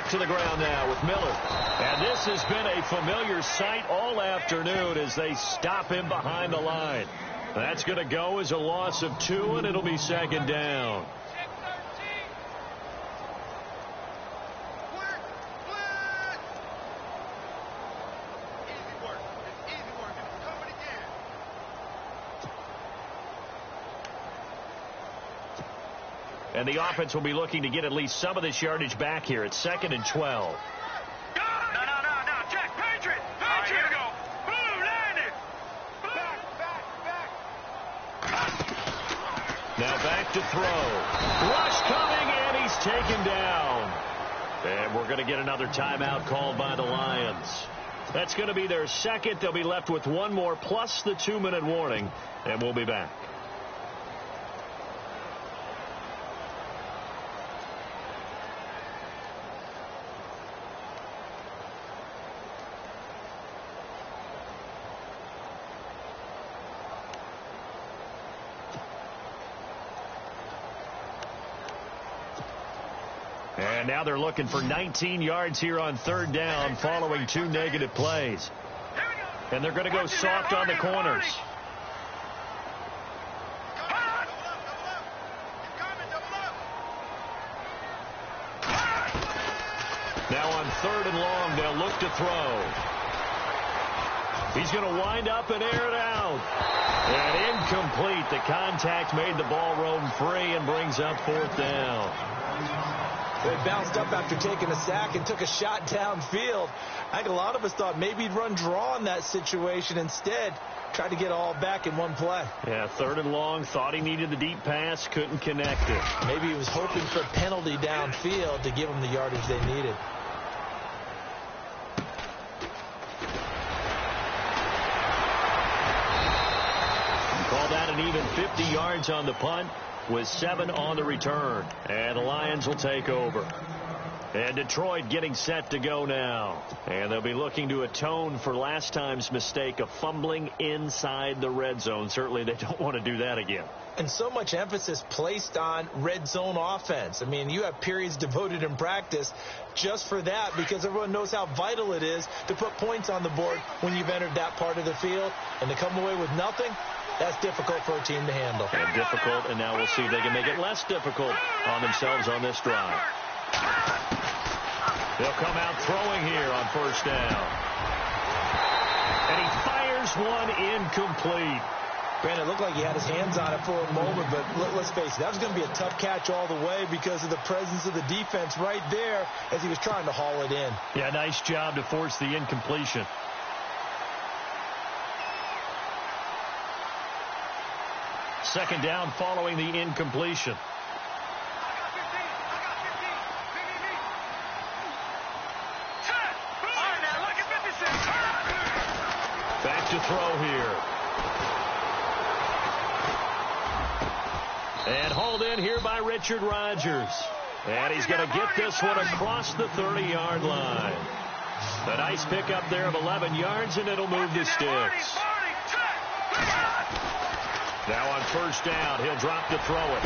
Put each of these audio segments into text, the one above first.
back to the ground now with Miller. And this has been a familiar sight all afternoon as they stop him behind the line. That's going to go as a loss of 2, and it'll be second down. And the offense will be looking to get at least some of this yardage back here. It's 2nd and 12. No. Check. Patriot. Right, here we go. Boom, landed. Back. Now back to throw. Rush coming, and he's taken down. And we're going to get another timeout called by the Lions. That's going to be their second. They'll be left with one more plus the 2-minute warning, and we'll be back. And now they're looking for 19 yards here on 3rd down following 2 negative plays. And they're going to go soft on the corners. Now on 3rd and long, they'll look to throw. He's going to wind up and air it out. And incomplete. The contact made the ball roam free and brings up 4th down. They bounced up after taking a sack and took a shot downfield. I think a lot of us thought maybe he'd run draw in that situation. Instead, tried to get all back in one play. Yeah, 3rd and long. Thought he needed the deep pass. Couldn't connect it. Maybe he was hoping for a penalty downfield to give them the yardage they needed. Call that an even 50 yards on the punt, with 7 on the return. And the Lions will take over. And Detroit getting set to go now. And they'll be looking to atone for last time's mistake of fumbling inside the red zone. Certainly they don't want to do that again. And so much emphasis placed on red zone offense. I mean, you have periods devoted in practice just for that, because everyone knows how vital it is to put points on the board when you've entered that part of the field. And to come away with nothing, that's difficult for a team to handle. And difficult, and now we'll see if they can make it less difficult on themselves on this drive. They'll come out throwing here on 1st down. And he fires one incomplete. Brandon, it looked like he had his hands on it for a moment, but let's face it, that was going to be a tough catch all the way because of the presence of the defense right there as he was trying to haul it in. Yeah, nice job to force the incompletion. Second down following the incompletion. Back to throw here. And hauled in here by Richard Rodgers. And he's going to get this one across the 30-yard line. A nice pickup there of 11 yards, and it'll move the sticks. Now on 1st down, he'll drop to throw it.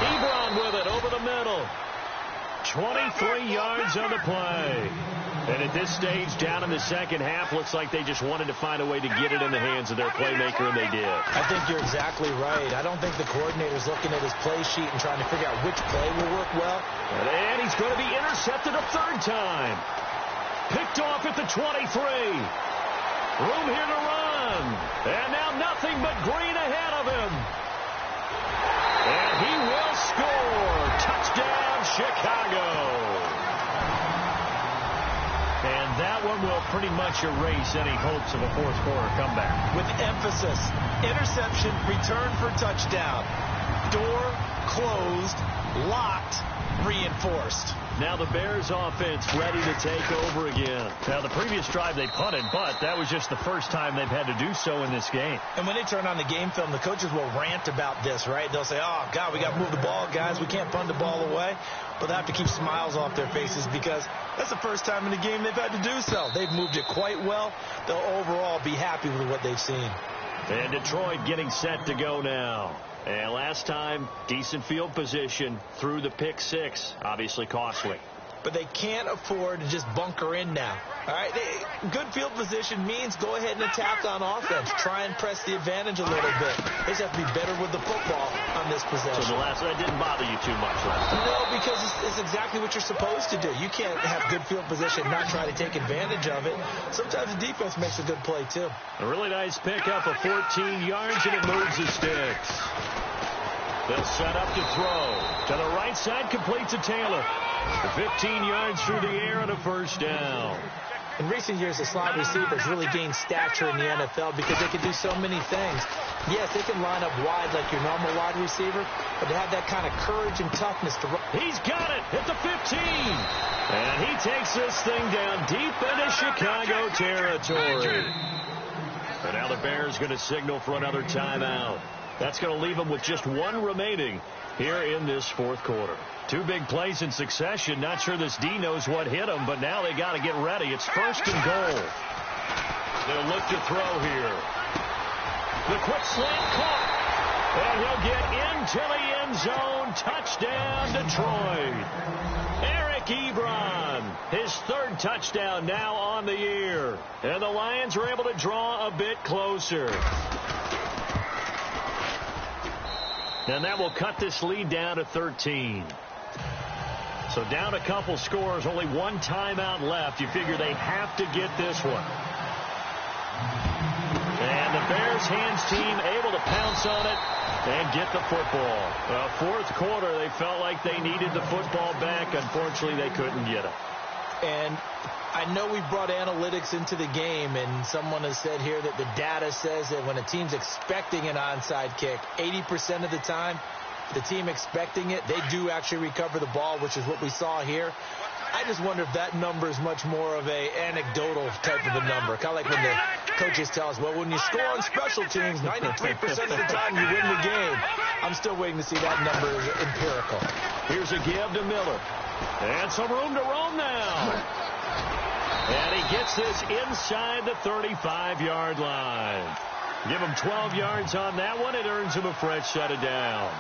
Ebron with it over the middle. 23 yards on the play. And at this stage, down in the second half, looks like they just wanted to find a way to get it in the hands of their playmaker, and they did. I think you're exactly right. I don't think the coordinator's looking at his play sheet and trying to figure out which play will work well. And he's going to be intercepted a 3rd time. Picked off at the 23. Room here to run. And now nothing but green ahead of him. And he will score. Touchdown, Chicago. And that one will pretty much erase any hopes of a 4th quarter comeback. With emphasis, interception, return for touchdown. Door closed, locked, reinforced. Now the Bears offense ready to take over again. Now the previous drive they punted, but that was just the first time they've had to do so in this game. And when they turn on the game film, the coaches will rant about this, right? They'll say, oh, God, we got to move the ball, guys. We can't punt the ball away. But they have to keep smiles off their faces because that's the first time in the game they've had to do so. They've moved it quite well. They'll overall be happy with what they've seen. And Detroit getting set to go now. And last time, decent field position through the pick 6, obviously costly. but they can't afford to just bunker in now. All right, good field position means go ahead and attack on offense. Try and press the advantage a little bit. They just have to be better with the football on this possession. So that didn't bother you too much last time? No, because it's exactly what you're supposed to do. You can't have good field position and not try to take advantage of it. Sometimes the defense makes a good play, too. A really nice pickup of 14 yards, and it moves the sticks. They'll set up to throw. To the right side, complete to Taylor. 15 yards through the air and a first down. In recent years, the slot receivers really gained stature in the NFL because they can do so many things. Yes, they can line up wide like your normal wide receiver, but they have that kind of courage and toughness to run. He's got it at the 15. And he takes this thing down deep into Chicago territory. And now the Bears going to signal for another timeout. That's going to leave them with just one remaining here in this fourth quarter. Two big plays in succession. Not sure this D knows what hit him, but now they got to get ready. It's first and goal. They'll look to throw here. The quick slant caught. And he'll get into the end zone. Touchdown, Detroit. Eric Ebron, his third touchdown now on the year. And the Lions are able to draw a bit closer. And that will cut this lead down to 13. So down a couple scores, only one timeout left. You figure they have to get this one. And the Bears hands team able to pounce on it and get the football. Fourth quarter, they felt like they needed the football back. Unfortunately, they couldn't get it. And I know we brought analytics into the game, and someone has said here that the data says that when a team's expecting an onside kick, 80% of the time, the team expecting it, they do actually recover the ball, which is what we saw here. I just wonder if that number is much more of a anecdotal type of a number. Kind of like when the coaches tell us, well, when you score on special teams, 93% of the time you win the game. I'm still waiting to see that number empirical. Here's a give to Miller. And some room to roam now. And he gets this inside the 35-yard line. Give him 12 yards on that one. It earns him a fresh set of downs.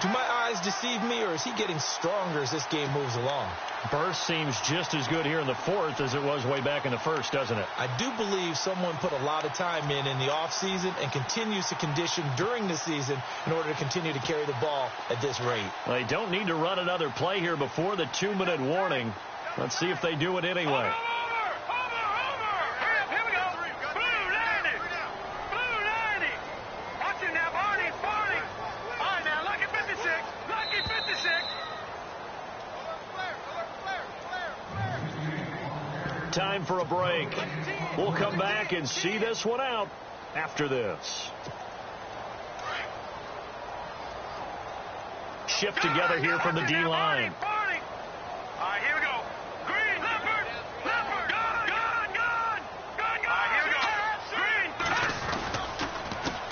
Do my eyes deceive me, or is he getting stronger as this game moves along? Burst seems just as good here in the fourth as it was way back in the first, doesn't it? I do believe someone put a lot of time in the offseason and continues to condition during the season in order to continue to carry the ball at this rate. They don't need to run another play here before the 2-minute warning. Let's see if they do it anyway. Time for a break. We'll come back and see this one out after this. Shift together here from the D-line. All right, here we go. Green, Leopard, gun. All right, here we go. Green.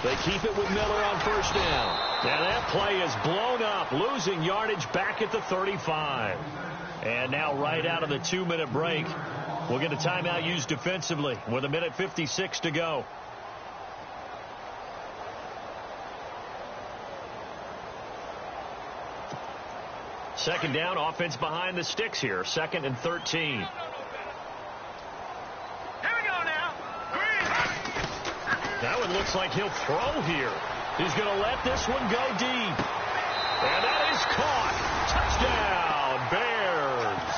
They keep it with Miller on first down. And that play is blown up, losing yardage back at the 35. And now right out of the 2-minute break, we'll get a timeout used defensively with 1:56 to go. Second down, offense behind the sticks here. 2nd and 13. Here we go now. Green. That one looks like he'll throw here. He's going to let this one go deep. And that is caught. Touchdown, Bears.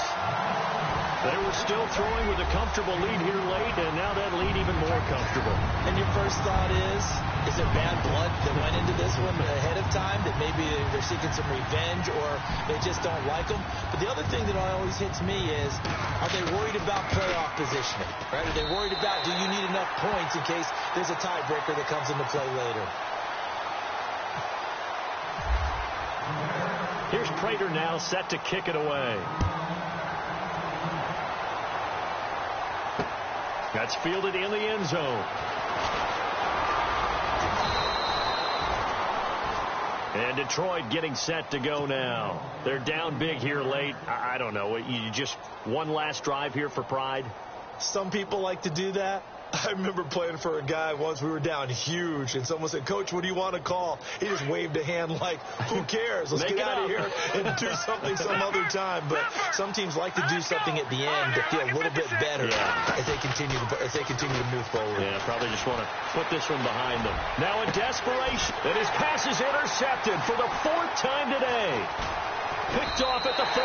They were still throwing with a comfortable lead here late, and now that lead even more comfortable. And your first thought is there bad blood that went into this one ahead of time, that maybe they're seeking some revenge or they just don't like them? But the other thing that always hits me is, are they worried about playoff positioning? Right? Are they worried about, do you need enough points in case there's a tiebreaker that comes into play later? Here's Prater now set to kick it away. That's fielded in the end zone. And Detroit getting set to go now. They're down big here late. I don't know. You just one last drive here for pride? Some people like to do that. I remember playing for a guy once. We were down huge, and someone said, "Coach, what do you want to call?" He just waved a hand like, "Who cares? Let's get out of here and do something some other time." But some teams like to do something at the end to feel a little bit better as they continue to move forward. Yeah, probably just want to put this one behind them. Now in desperation, and his pass is intercepted for the 4th time today. Picked off at the 40.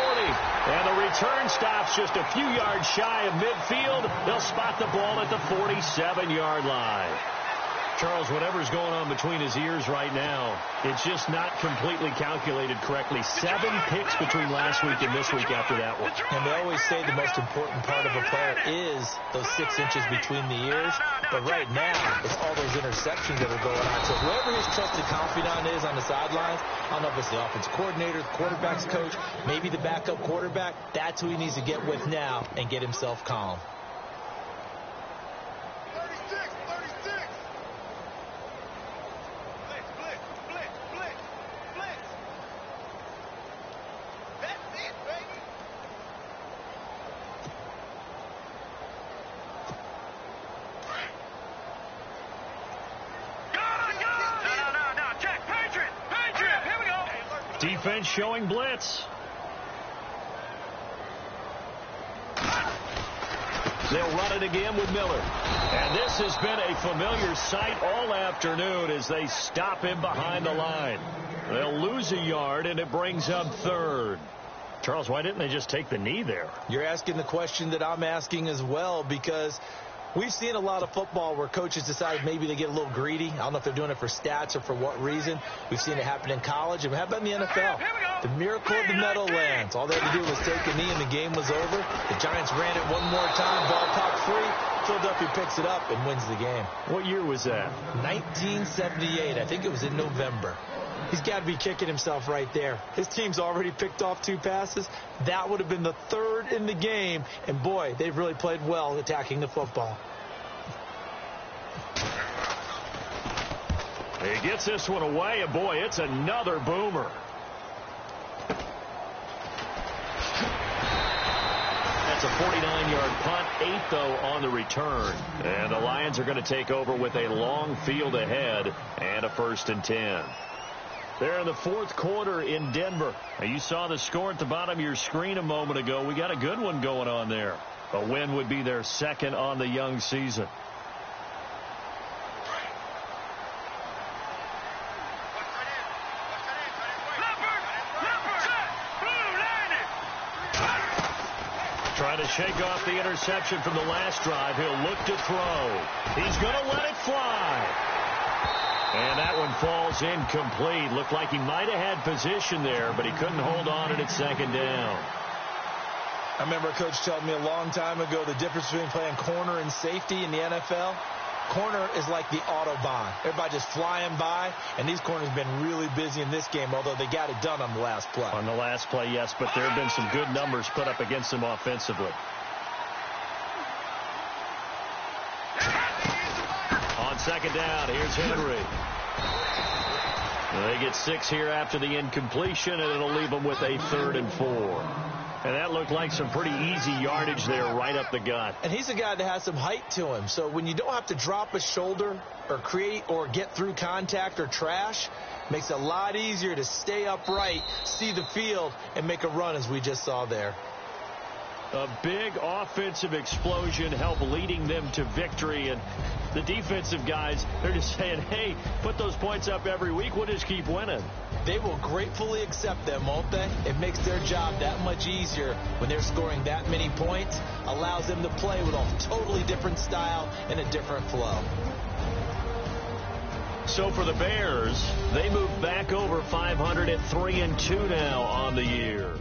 And the return stops just a few yards shy of midfield. They'll spot the ball at the 47-yard line. Charles, whatever's going on between his ears right now, it's just not completely calculated correctly. 7 picks between last week and this week after that one. And they always say the most important part of a player is those 6 inches between the ears. But right now, it's all those interceptions that are going on. So whoever his trusted confidant is on the sidelines, I don't know if it's the offensive coordinator, the quarterback's coach, maybe the backup quarterback, that's who he needs to get with now and get himself calm. Defense showing blitz. They'll run it again with Miller. And this has been a familiar sight all afternoon as they stop him behind the line. They'll lose a yard, and it brings up 3rd. Charles, why didn't they just take the knee there? You're asking the question that I'm asking as well, because we've seen a lot of football where coaches decide maybe they get a little greedy. I don't know if they're doing it for stats or for what reason. We've seen it happen in college, and we have it in the NFL. The miracle of the Meadowlands. All they had to do was take a knee, and the game was over. The Giants ran it one more time. Ball popped free. Philadelphia picks it up and wins the game. What year was that? 1978. I think it was in November. He's got to be kicking himself right there. His team's already picked off 2 passes. That would have been the 3rd in the game. And, boy, they've really played well attacking the football. He gets this one away, and, boy, it's another boomer. That's a 49-yard punt, 8, though, on the return. And the Lions are going to take over with a long field ahead and a 1st and 10. They're in the 4th quarter in Denver. Now, you saw the score at the bottom of your screen a moment ago. We got a good one going on there. A win would be their 2nd on the young season. Trying to shake off the interception from the last drive. He'll look to throw. He's going to let it fly. And that one falls incomplete. Looked like he might have had position there, but he couldn't hold on at 2nd down. I remember a coach telling me a long time ago the difference between playing corner and safety in the NFL. Corner is like the Autobahn. Everybody just flying by, and these corners have been really busy in this game, although they got it done on the last play. On the last play, yes, but there have been some good numbers put up against them offensively. On 2nd down, here's Henry. They get 6 here after the incompletion, and it'll leave them with a 3rd and 4. And that looked like some pretty easy yardage there right up the gut. And he's a guy that has some height to him. So when you don't have to drop a shoulder or create or get through contact or trash, makes it a lot easier to stay upright, see the field, and make a run as we just saw there. A big offensive explosion helped leading them to victory. And the defensive guys, they're just saying, hey, put those points up every week. We'll just keep winning. They will gratefully accept them, won't they? It makes their job that much easier when they're scoring that many points. Allows them to play with a totally different style and a different flow. So for the Bears, they move back over 500 at 3-2 now on the year.